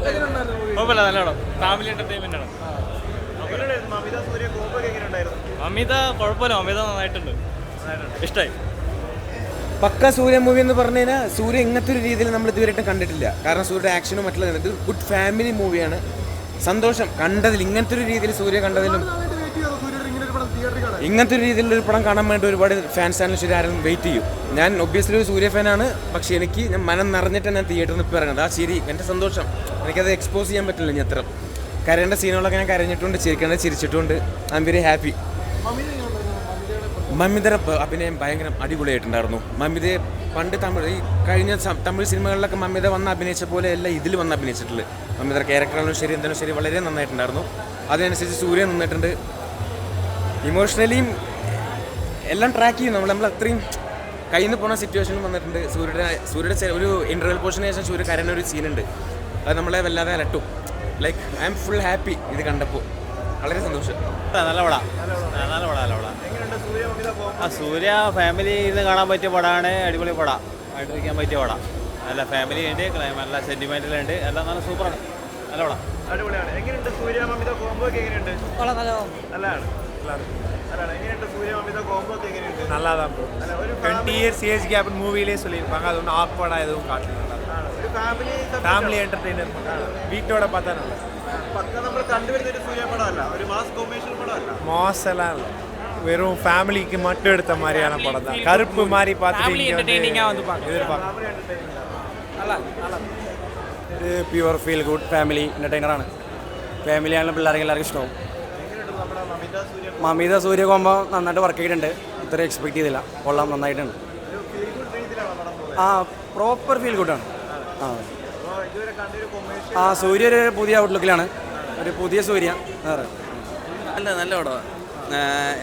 കുഴപ്പമില്ല, നല്ല പടം. ഫാമിലി എന്റർടൈൻമെന്റ് ആണ്. മമിത കുഴപ്പമില്ല, മമിത നന്നായിട്ടുണ്ട്, ഇഷ്ടമായി. പക്ക സൂര്യ മൂവി എന്ന് പറഞ്ഞു കഴിഞ്ഞാൽ സൂര്യ ഇങ്ങനത്തെ ഒരു രീതിയിൽ നമ്മൾ ഇതുവരെയായിട്ടും കണ്ടിട്ടില്ല. കാരണം സൂര്യയുടെ ആക്ഷനും മറ്റുള്ള ഇത് ഗുഡ് ഫാമിലി മൂവിയാണ്. സന്തോഷം കണ്ടതിൽ, ഇങ്ങനത്തെ ഒരു രീതിയിൽ സൂര്യ കണ്ടതിലും ഇങ്ങനത്തെ ഒരു രീതിയിലൊരു പടം കാണാൻ വേണ്ടി ഒരുപാട് ഫാൻസ് ആണെങ്കിലും ശരി ആരും വെയിറ്റ് ചെയ്യും. ഞാൻ ഒബ്വിയസ്ലി ഒരു സൂര്യ ഫാനാണ്. പക്ഷേ ഞാൻ മനം നിറഞ്ഞിട്ട് ഞാൻ തിയേറ്ററിൽ നിന്ന് ഇപ്പോൾ ഇറങ്ങുന്നത്. ആ ശരി എൻ്റെ സന്തോഷം എനിക്കത് എക്സ്പോസ് ചെയ്യാൻ പറ്റില്ല. ഇനി അത്ര കരയേണ്ട സീനുകളൊക്കെ ഞാൻ കരഞ്ഞിട്ടുണ്ട്, ചിരിക്കേണ്ടത് ചിരിച്ചിട്ടുണ്ട്. I am very happy. മമിതയുടെ അഭിനയം ഭയങ്കര അടിപൊളിയായിട്ടുണ്ടായിരുന്നു. മമിതയെ പണ്ട് ഈ കഴിഞ്ഞ തമിഴ് സിനിമകളിലൊക്കെ മമിത വന്ന് അഭിനയിച്ച പോലെ അല്ല ഇതിൽ വന്ന് അഭിനയിച്ചിട്ടുള്ളത്. മമിതയുടെ ക്യാരക്ടറാണെങ്കിലും ശരി എന്തായാലും ശരി വളരെ നന്നായിട്ടുണ്ടായിരുന്നു. അതിനനുസരിച്ച് സൂര്യ നിന്നിട്ടുണ്ട്. ഇമോഷണലിയും എല്ലാം ട്രാക്ക് ചെയ്യും. നമ്മൾ അത്രയും കയ്യിൽ നിന്ന് പോകുന്ന സിറ്റുവേഷനും വന്നിട്ടുണ്ട്. സൂര്യയുടെ ഒരു ഇൻ്റർവെൽ പോർഷന് ശേഷം സൂര്യ കരയുന്ന ഒരു സീനുണ്ട്. അത് നമ്മളെ വല്ലാതെ അലട്ടും. Like I am full happy ഇത് കണ്ടപ്പോൾ. വളരെ സന്തോഷം. നല്ല പടം, നല്ല പടം, നല്ല പടം. സൂര്യ ഫാമിലി ഇന്ന് കാണാൻ പറ്റിയ പടമാണ്. അടിപൊളി പടം, ആയിട്ടിരിക്കാൻ പറ്റിയ പടം. നല്ല ഫാമിലി ഉണ്ട്, നല്ല സെന്റിമെന്റലുണ്ട്, എല്ലാം നല്ല സൂപ്പറാണ്, നല്ല പടം. അടിപൊളിയാണ്. എങ്ങനെയുണ്ട് സൂര്യ മമിത കോംബോ ഒക്കെ എങ്ങനെയുണ്ട്? നല്ലതാണ്. நல்லாதான் ப்ரோ. 20 இயர்ஸ் ஏஜ் கேப் மூவிலே சொல்லியிருப்பாங்க. அது ஒன்றும் ஆக்வர்டாக எதுவும் காட்டல. ஃபேமிலி என்டர்டெய்னர் வீட்டோட பார்த்தா நல்லா. மாஸ் எல்லாம் இல்லை, வெறும் ஃபேமிலிக்கு மட்டும் எடுத்த மாதிரியான படம் தான். கருப்பு மாதிரி பார்த்துட்டு எதிர்பார்க்க ഇത് പ്യുവർ ഫീൽ ഗുഡ് ഫാമിലി എൻ്റർടൈനറാണ്. ഫാമിലിയാണെങ്കിലും പിള്ളേർക്ക് എല്ലാവർക്കും ഇഷ്ടമാവും. മമിത സൂര്യ കോമ്പോ നന്നായിട്ട് വർക്ക് ചെയ്തിട്ടുണ്ട്. ഇത്ര എക്സ്പെക്ട് ചെയ്തില്ല. കൊള്ളാം, നന്നായിട്ടുണ്ട്. ആ പ്രോപ്പർ ഫീൽ ഗുഡാണ്. ആ സൂര്യ ഒരു പുതിയ ഔട്ട്ലുക്കിലാണ്, ഒരു പുതിയ സൂര്യ. നല്ല പടമാണ്.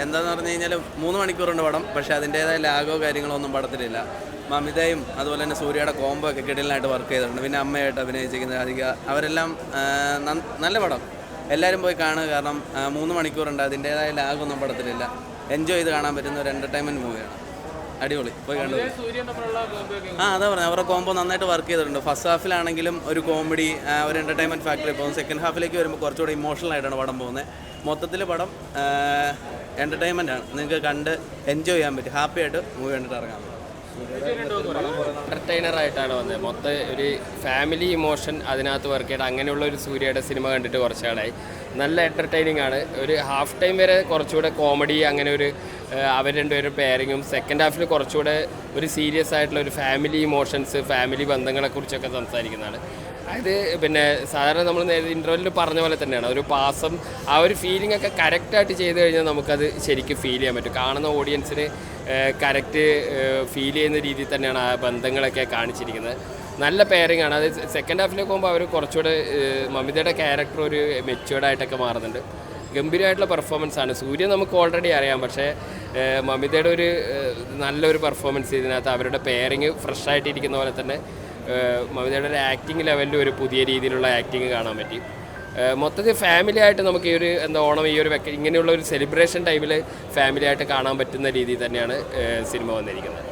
എന്താണെന്ന് പറഞ്ഞു കഴിഞ്ഞാൽ 3 മണിക്കൂറുണ്ട് പടം. പക്ഷേ അതിൻ്റേതായ ലാഗോ കാര്യങ്ങളോ ഒന്നും പടത്തിലില്ല. മമിതയും അതുപോലെ തന്നെ സൂര്യയുടെ കോംബോ ഒക്കെ കിടലിനായിട്ട് വർക്ക് ചെയ്തിട്ടുണ്ട്. പിന്നെ അമ്മയായിട്ട് അഭിനയിച്ചിരിക്കുന്ന അധിക അവരെല്ലാം നല്ല പടം. എല്ലാവരും പോയി കാണുക. കാരണം 3 മണിക്കൂറുണ്ട്, അതിൻ്റേതായ ലാഗൊന്നും പടത്തിലില്ല. എൻജോയ് ചെയ്ത് കാണാൻ പറ്റുന്ന ഒരു എൻ്റർടൈൻമെൻറ്റ് മൂവിയാണ്. അടിപൊളി, പോയി കണ്ടു. അതാ പറഞ്ഞത്, അവരുടെ കോംബോ നന്നായിട്ട് വർക്ക് ചെയ്തിട്ടുണ്ട്. ഫസ്റ്റ് ഹാഫിലാണെങ്കിലും ഒരു കോമഡി, ഒരു എൻ്റർടൈൻമെൻറ്റ് ഫാക്ടറി പോകും. സെക്കൻഡ് ഹാഫിലേക്ക് വരുമ്പോൾ കുറച്ചുകൂടി ഇമോഷണൽ ആയിട്ടാണ് പടം പോകുന്നത്. മൊത്തത്തിൽ പടം എൻ്റർടൈൻമെൻ്റ് ആണ്. നിങ്ങൾക്ക് കണ്ട് എൻജോയ് ചെയ്യാൻ പറ്റും. ഹാപ്പി ആയിട്ട് മൂവി കണ്ടിട്ട് ഇറങ്ങാൻ പറ്റും. എൻ്റർടൈനറായിട്ടാണ് വന്നത്. മൊത്തം ഒരു ഫാമിലി ഇമോഷൻ അതിനകത്ത് വർക്ക് ചെയ്ത് അങ്ങനെയുള്ള ഒരു സൂര്യയുടെ സിനിമ കണ്ടിട്ട് കുറച്ച് നാളായി. നല്ല എൻ്റർടൈനിങ് ആണ്. ഒരു ഹാഫ് ടൈം വരെ കുറച്ചുകൂടെ കോമഡി, അങ്ങനെ ഒരു അവർ രണ്ടുപേരും പെയറിങ്ങും. സെക്കൻഡ് ഹാഫിൽ കുറച്ചുകൂടെ ഒരു സീരിയസ് ആയിട്ടുള്ള ഒരു ഫാമിലി ഇമോഷൻസ്, ഫാമിലി ബന്ധങ്ങളെക്കുറിച്ചൊക്കെ സംസാരിക്കുന്നതാണ്. അതായത് പിന്നെ സാധാരണ നമ്മൾ ഇൻ്റർവെല്ലിൽ പറഞ്ഞ പോലെ തന്നെയാണ് ഒരു പാസം, ആ ഒരു ഫീലിംഗ് ഒക്കെ കറക്റ്റായിട്ട് ചെയ്ത് കഴിഞ്ഞാൽ നമുക്കത് ശരിക്കും ഫീൽ ചെയ്യാൻ പറ്റും. കാണുന്ന ഓഡിയൻസിന് കറക്റ്റ് ഫീൽ ചെയ്യുന്ന രീതിയിൽ തന്നെയാണ് ആ ബന്ധങ്ങളൊക്കെ കാണിച്ചിരിക്കുന്നത്. നല്ല പെയറിംഗ് ആണ്. അത് സെക്കൻഡ് ഹാഫിലേക്ക് പോകുമ്പോൾ അവർ കുറച്ചുകൂടെ മമിതയുടെ ക്യാരക്ടർ ഒരു മെച്യൂർഡായിട്ടൊക്കെ മാറുന്നുണ്ട്. ഗംഭീരമായിട്ടുള്ള പെർഫോമൻസ് ആണ്. സൂര്യ നമുക്ക് ഓൾറെഡി അറിയാം, പക്ഷേ മമിതയുടെ ഒരു നല്ലൊരു പെർഫോമൻസ് ഇതിനകത്ത്. അവരുടെ പെയറിങ് ഫ്രഷായിട്ടിരിക്കുന്ന പോലെ തന്നെ മമിതയുടെ ഒരു ആക്ടിങ് ലെവലിൽ ഒരു പുതിയ രീതിയിലുള്ള ആക്ടിങ് കാണാൻ പറ്റി. മൊത്തത്തിൽ ഫാമിലി ആയിട്ട് നമുക്ക് ഈ ഒരു ഓണം, ഈ ഒരു ഇങ്ങനെയുള്ള ഒരു സെലിബ്രേഷൻ ടൈമിൽ ഫാമിലി ആയിട്ട് കാണാൻ പറ്റുന്ന രീതിയിൽ തന്നെയാണ് സിനിമ വന്നിരിക്കുന്നത്.